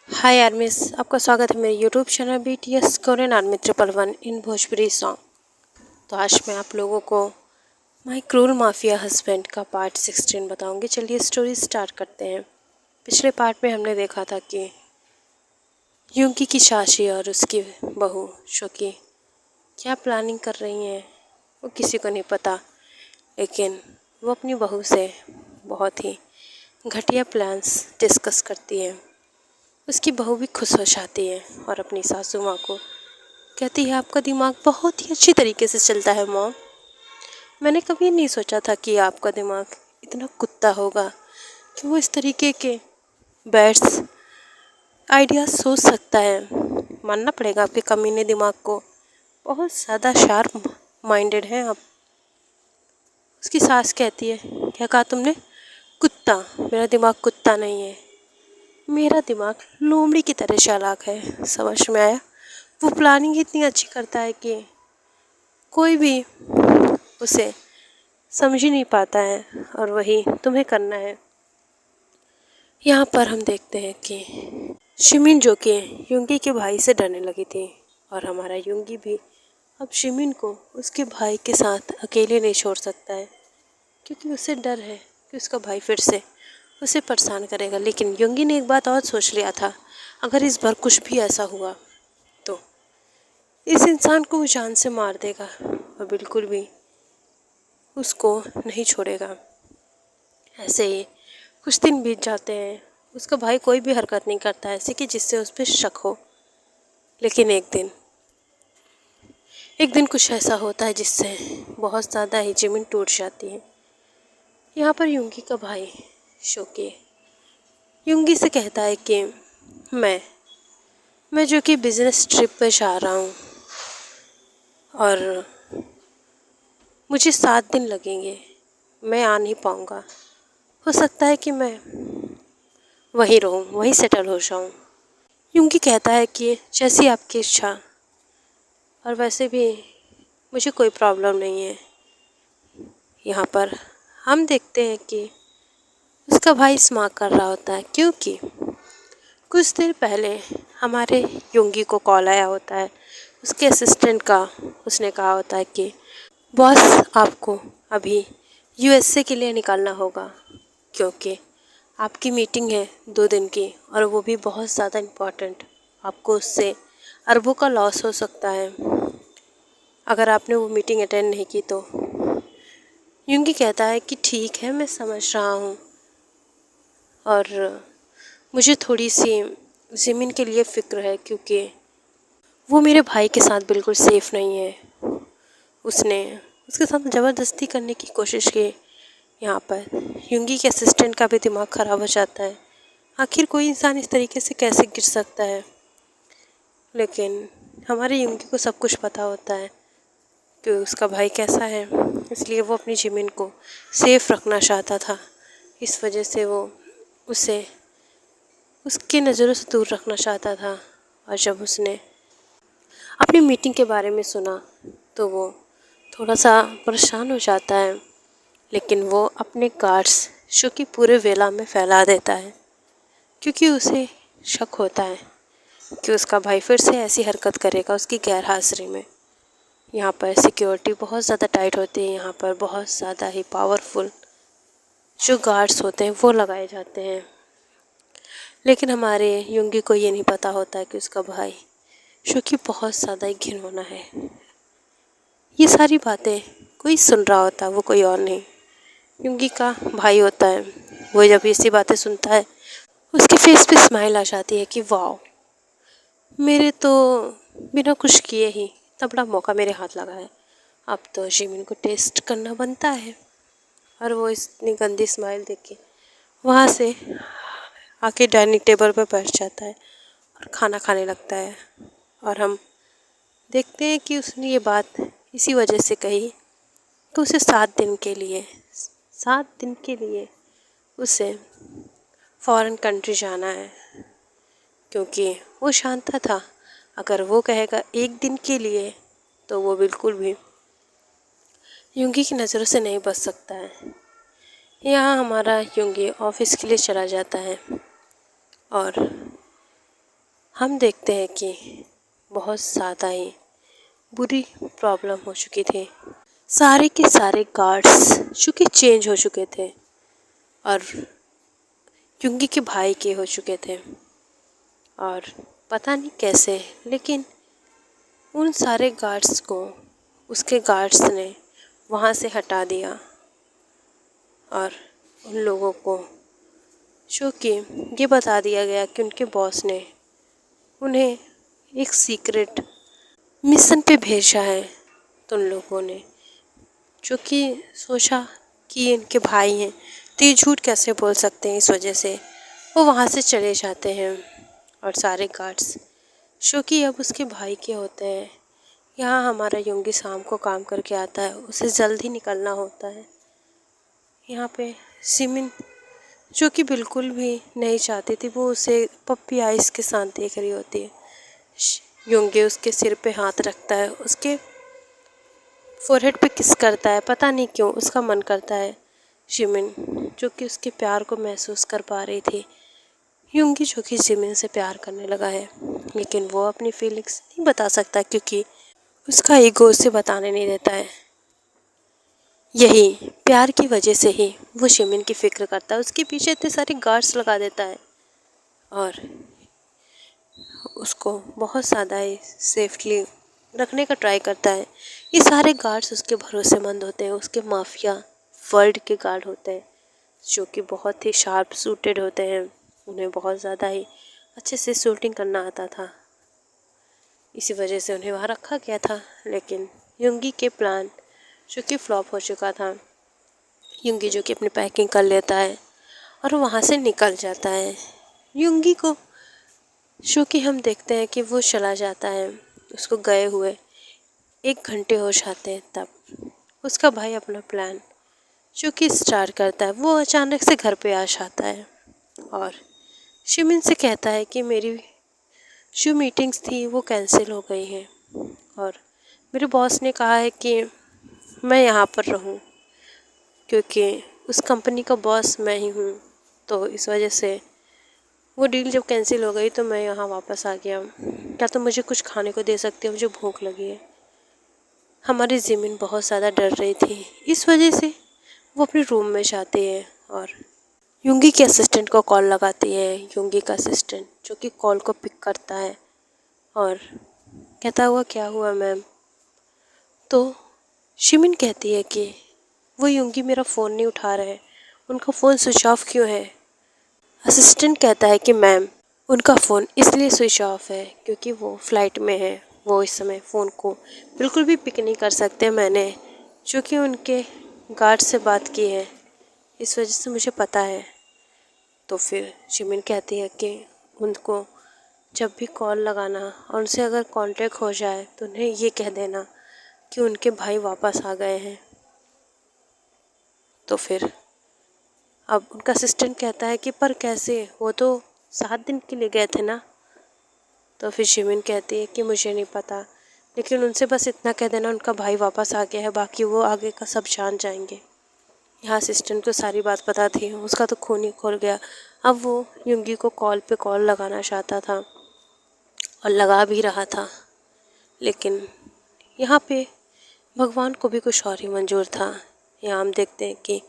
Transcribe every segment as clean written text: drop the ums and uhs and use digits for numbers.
हाय आर्मिस, आपका स्वागत है मेरे YouTube channel BTS Korean army 111 इन भोजपुरी सॉन्ग। तो आज मैं आप लोगों को माय क्रूर माफिया हस्बैंड का पार्ट 16 बताऊंगी। चलिए स्टोरी स्टार्ट करते हैं। पिछले पार्ट में हमने देखा था कि युंगी की चाची और उसकी बहू शोकी क्या प्लानिंग कर रही हैं वो किसी को नहीं पता, लेकिन वो अपनी बहू से बहुत ही घटिया प्लान्स डिस्कस करती है। उसकी बहू भी खुश हो जाती है और अपनी सासू माँ को कहती है, आपका दिमाग बहुत ही अच्छी तरीके से चलता है मॉम। मैंने कभी नहीं सोचा था कि आपका दिमाग इतना कुत्ता होगा कि वो इस तरीके के बैड्स आइडियाज सोच सकता है। मानना पड़ेगा आपके कमीने दिमाग को, बहुत ज़्यादा शार्प माइंडेड हैं आप। उसकी सास कहती है, क्या कहा तुमने? कुत्ता? मेरा दिमाग कुत्ता नहीं है, मेरा दिमाग लोमड़ी की तरह चालाक है। समझ में आया? वो प्लानिंग इतनी अच्छी करता है कि कोई भी उसे समझ ही नहीं पाता है, और वही तुम्हें करना है। यहाँ पर हम देखते हैं कि शिमिन जो कि युंगी के भाई से डरने लगी थी, और हमारा युंगी भी अब शिमिन को उसके भाई के साथ अकेले नहीं छोड़ सकता है, क्योंकि उसे डर है कि उसका भाई फिर से उसे परेशान करेगा। लेकिन युंगी ने एक बात और सोच लिया था, अगर इस बार कुछ भी ऐसा हुआ तो इस इंसान को वो जान से मार देगा और बिल्कुल भी उसको नहीं छोड़ेगा। ऐसे ही कुछ दिन बीत जाते हैं। उसका भाई कोई भी हरकत नहीं करता ऐसे कि जिससे उस पर शक हो। लेकिन एक दिन कुछ ऐसा होता है जिससे बहुत ज़्यादा ही ज़मीन टूट जाती है। यहाँ पर युंगी का भाई शोके युंगी से कहता है कि मैं जो कि बिज़नेस ट्रिप पे जा रहा हूँ और मुझे 7 दिन लगेंगे, मैं आ नहीं पाऊँगा। हो सकता है कि मैं वहीं रहूँ, वहीं सेटल हो जाऊँ। युंगी कहता है कि जैसी आपकी इच्छा, और वैसे भी मुझे कोई प्रॉब्लम नहीं है। यहाँ पर हम देखते हैं कि उसका भाई स्मार्ट कर रहा होता है, क्योंकि कुछ देर पहले हमारे युंगी को कॉल आया होता है उसके असिस्टेंट का। उसने कहा होता है कि बॉस, आपको अभी USA के लिए निकलना होगा, क्योंकि आपकी मीटिंग है 2 दिन की, और वो भी बहुत ज़्यादा इम्पॉर्टेंट। आपको उससे अरबों का लॉस हो सकता है अगर आपने वो मीटिंग अटेंड नहीं की तो। युंगी कहता है कि ठीक है, मैं समझ रहा हूँ, और मुझे थोड़ी सी ज़मीन के लिए फ़िक्र है, क्योंकि वो मेरे भाई के साथ बिल्कुल सेफ़ नहीं है। उसने उसके साथ ज़बरदस्ती करने की कोशिश की। यहाँ पर युंगी के असिस्टेंट का भी दिमाग ख़राब हो जाता है। आखिर कोई इंसान इस तरीके से कैसे गिर सकता है? लेकिन हमारे युंगी को सब कुछ पता होता है कि उसका भाई कैसा है, इसलिए वो अपनी ज़मीन को सेफ़ रखना चाहता था। इस वजह से वो उसे उसकी नज़रों से दूर रखना चाहता था। और जब उसने अपनी मीटिंग के बारे में सुना तो वो थोड़ा सा परेशान हो जाता है, लेकिन वो अपने गार्ड्स जो कि पूरे वेला में फैला देता है, क्योंकि उसे शक होता है कि उसका भाई फिर से ऐसी हरकत करेगा उसकी गैर हाजिरी में। यहाँ पर सिक्योरिटी बहुत ज़्यादा टाइट होती है। यहाँ पर बहुत ज़्यादा ही पावरफुल जो गार्ड्स होते हैं वो लगाए जाते हैं। लेकिन हमारे युंगी को ये नहीं पता होता है कि उसका भाई जो कि बहुत ज़्यादा ही घिनौना है। ये सारी बातें कोई सुन रहा होता है, वो कोई और नहीं, युंगी का भाई होता है। वो जब ऐसी बातें सुनता है उसके फेस पे स्माइल आ जाती है कि वाह, मेरे तो बिना कुछ किए ही इतना बड़ा मौका मेरे हाथ लगा है, अब तो जिमिन को टेस्ट करना बनता है। और वो इतनी गंदी स्माइल देख के वहाँ से आके डाइनिंग टेबल पर बैठ जाता है और खाना खाने लगता है। और हम देखते हैं कि उसने ये बात इसी वजह से कही कि उसे 7 दिन के लिए उसे फॉरेन कंट्री जाना है, क्योंकि वो जानता था अगर वो कहेगा 1 दिन के लिए तो वो बिल्कुल भी युंगी की नज़रों से नहीं बच सकता है। यहाँ हमारा युंगी ऑफिस के लिए चला जाता है, और हम देखते हैं कि बहुत ज़्यादा ही बुरी प्रॉब्लम हो चुकी थी। सारे के सारे गार्ड्स चूँकि चेंज हो चुके थे और युंगी के भाई के हो चुके थे, और पता नहीं कैसे, लेकिन उन सारे गार्ड्स को उसके गार्ड्स ने वहाँ से हटा दिया। और उन लोगों को जो कि ये बता दिया गया कि उनके बॉस ने उन्हें एक सीक्रेट मिशन पे भेजा है। तो उन लोगों ने जो कि सोचा कि इनके भाई हैं तो ये झूठ कैसे बोल सकते हैं, इस वजह से वो वहाँ से चले जाते हैं। और सारे गार्ड्स जो कि अब उसके भाई के होते हैं। यहाँ हमारा युंगी शाम को काम करके आता है, उसे जल्दी निकलना होता है। यहाँ पे सिमिन जो कि बिल्कुल भी नहीं चाहती थी, वो उसे पप्पी आइस के साथ देख रही होती है। युंगी उसके सिर पे हाथ रखता है, उसके फोरहेड पे किस करता है, पता नहीं क्यों उसका मन करता है। शिमिन जो कि उसके प्यार को महसूस कर पा रही थी। युंगी जो कि जिमिन से प्यार करने लगा है, लेकिन वो अपनी फीलिंग्स नहीं बता सकता क्योंकि उसका ईगो उसे बताने नहीं देता है। यही प्यार की वजह से ही वो शिमिन की फिक्र करता है, उसके पीछे इतने सारे गार्ड्स लगा देता है और उसको बहुत ज़्यादा ही सेफ्टली रखने का ट्राई करता है। ये सारे गार्ड्स उसके भरोसेमंद होते हैं, उसके माफिया वर्ल्ड के गार्ड होते हैं जो कि बहुत ही शार्प सूटेड होते हैं। उन्हें बहुत ज़्यादा ही अच्छे से शूटिंग करना आता था, इसी वजह से उन्हें वहाँ रखा गया था। लेकिन युंगी के प्लान जो कि फ्लॉप हो चुका था। युंगी जो कि अपनी पैकिंग कर लेता है और वहाँ से निकल जाता है। युंगी को जो कि हम देखते हैं कि वो चला जाता है, उसको गए हुए 1 घंटे हो जाते हैं। तब उसका भाई अपना प्लान जो कि स्टार्ट करता है। वो अचानक से घर पे आ जाता है और शिमिन से कहता है कि मेरी जो मीटिंग्स थी वो कैंसिल हो गई हैं और मेरे बॉस ने कहा है कि मैं यहाँ पर रहूँ क्योंकि उस कंपनी का बॉस मैं ही हूँ। तो इस वजह से वो डील जब कैंसिल हो गई तो मैं यहाँ वापस आ गया। क्या तुम मुझे कुछ खाने को दे सकते हो, मुझे भूख लगी है। हमारी ज़मीन बहुत ज़्यादा डर रही थी, इस वजह से वो अपने रूम में जाती है और युंगी के असिस्टेंट को कॉल लगाती है। युंगी का असिस्टेंट जो कि कॉल को पिक करता है और कहता हुआ क्या हुआ मैम। तो शिमिन कहती है कि वो युंगी मेरा फ़ोन नहीं उठा रहे, उनका फ़ोन स्विच ऑफ क्यों है। असिस्टेंट कहता है कि मैम उनका फ़ोन इसलिए स्विच ऑफ है क्योंकि वो फ़्लाइट में है, वो इस समय फ़ोन को बिल्कुल भी पिक नहीं कर सकते। मैंने चूँकि उनके गार्ड से बात की है, इस वजह से मुझे पता है। तो फिर शिमिन कहती है कि उनको जब भी कॉल लगाना और उनसे अगर कांटेक्ट हो जाए तो उन्हें ये कह देना कि उनके भाई वापस आ गए हैं। तो फिर अब उनका असिस्टेंट कहता है कि पर कैसे, वो तो 7 दिन के लिए गए थे ना। तो फिर शिमिन कहती है कि मुझे नहीं पता, लेकिन उनसे बस इतना कह देना उनका भाई वापस आ गया है, बाकी वो आगे का सब जान जाएंगे। यहाँ असिस्टेंट को सारी बात पता थी, उसका तो खून ही खोल गया। अब वो युंगी को कॉल पे कॉल लगाना चाहता था और लगा भी रहा था, लेकिन यहाँ पे भगवान को भी कुछ और ही मंजूर था। यहाँ हम देखते हैं कि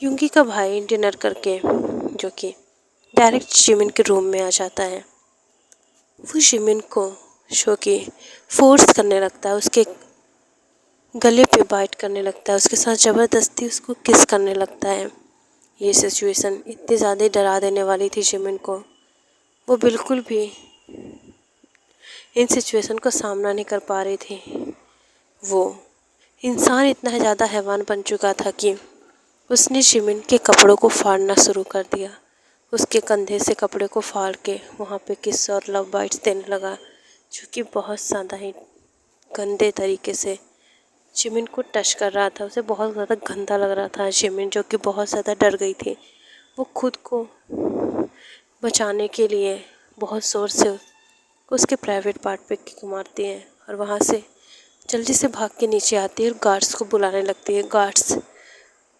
युंगी का भाई डिनर करके जो कि डायरेक्ट शिमिन के रूम में आ जाता है। वो शिमिन को जो कि फोर्स करने लगता है, उसके गले पे बाइट करने लगता है, उसके साथ ज़बरदस्ती उसको किस करने लगता है। ये सिचुएशन इतनी ज़्यादा डरा देने वाली थी शिमिन को, वो बिल्कुल भी इन सिचुएशन को सामना नहीं कर पा रही थी। वो इंसान इतना ज़्यादा हैवान बन चुका था कि उसने शिमिन के कपड़ों को फाड़ना शुरू कर दिया। उसके कंधे से कपड़े को फाड़ के वहाँ पे किस और लव बाइट्स देने लगा, जो कि बहुत ज़्यादा ही गंदे तरीके से शिमिन को टच कर रहा था। उसे बहुत ज़्यादा गंदा लग रहा था। शिमिन जो कि बहुत ज़्यादा डर गई थी, वो खुद को बचाने के लिए बहुत ज़ोर से उसके प्राइवेट पार्ट पे किक मारती है और वहाँ से जल्दी से भाग के नीचे आती है और गार्ड्स को बुलाने लगती है। गार्ड्स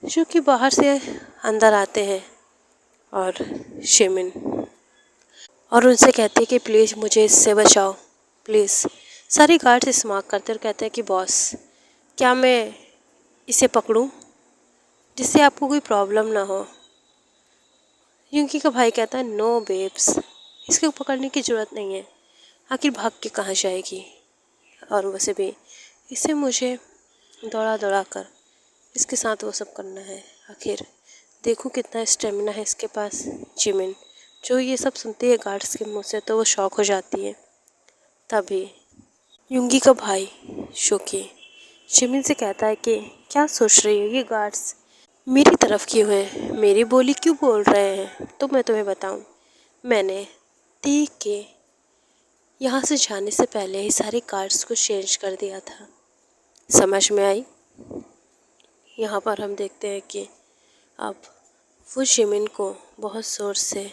जो कि बाहर से अंदर आते हैं और शिमिन और उनसे कहती है कि प्लीज़ मुझे इससे बचाओ, प्लीज़। सारे गार्ड्स स्मार्ट करते और कहते हैं कि बॉस, क्या मैं इसे पकड़ूं जिससे आपको कोई प्रॉब्लम ना हो। यूंगी का भाई कहता है नो बेब्स, इसको पकड़ने की ज़रूरत नहीं है, आखिर भाग के कहाँ जाएगी। और वैसे भी इसे मुझे दौड़ा दौड़ा कर इसके साथ वो सब करना है, आखिर देखो कितना स्टेमिना है इसके पास। जिमिन जो ये सब सुनती है गार्ड्स के मुंह से तो वो शॉक हो जाती है। तभी यूंगी का भाई शोकी जिमिन से कहता है कि क्या सोच रही हो, ये गार्ड्स मेरी तरफ क्यों है, मेरी बोली क्यों बोल रहे हैं। तो मैं तुम्हें बताऊं, मैंने देख के यहाँ से जाने से पहले ही सारे कार्ड्स को चेंज कर दिया था। समझ में आई। यहाँ पर हम देखते हैं कि अब वो जिमिन को बहुत ज़ोर से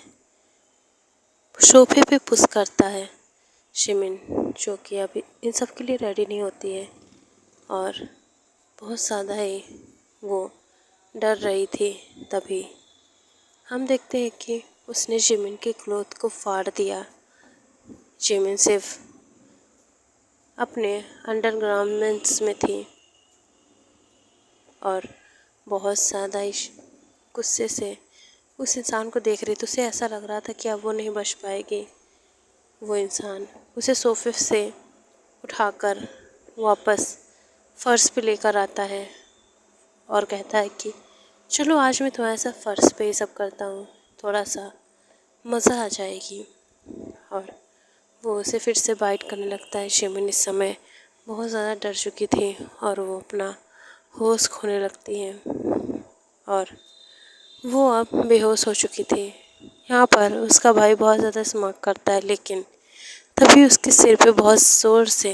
सोफे पे पुश करता है। जिमिन जो कि अभी इन सब के लिए रेडी नहीं होती है और बहुत ज़्यादा ही वो डर रही थी। तभी हम देखते हैं कि उसने जिमिन के क्लॉथ को फाड़ दिया। जिमिन सिर्फ अपने अंडरगारमेंट्स में थी और बहुत ज़्यादा ही गुस्से से उस इंसान को देख रही थी। उसे ऐसा लग रहा था कि अब वो नहीं बच पाएगी। वो इंसान उसे सोफे से उठाकर वापस फर्श पे लेकर आता है और कहता है कि चलो आज मैं तुम्हारे साथ फर्श पे ही सब करता हूँ, थोड़ा सा मज़ा आ जाएगी। और वो उसे फिर से बाइट करने लगता है। जिमिन इस समय बहुत ज़्यादा डर चुकी थी और वो अपना होश खोने लगती है और वो अब बेहोश हो चुकी थी। यहाँ पर उसका भाई बहुत ज़्यादा स्मार्ट करता है, लेकिन तभी उसके सिर पे बहुत ज़ोर से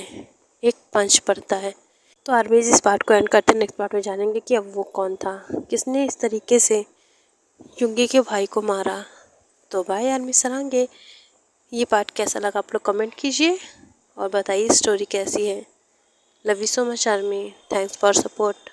एक पंच पड़ता है। तो आर्मीज इस पार्ट को एंड करते हैं। नेक्स्ट पार्ट में जानेंगे कि अब वो कौन था, किसने इस तरीके से यूंगी के भाई को मारा। तो बाय आर्मी सलांगे। ये पार्ट कैसा लगा आप लोग कमेंट कीजिए और बताइए स्टोरी कैसी है। Love you so much army, thanks for support.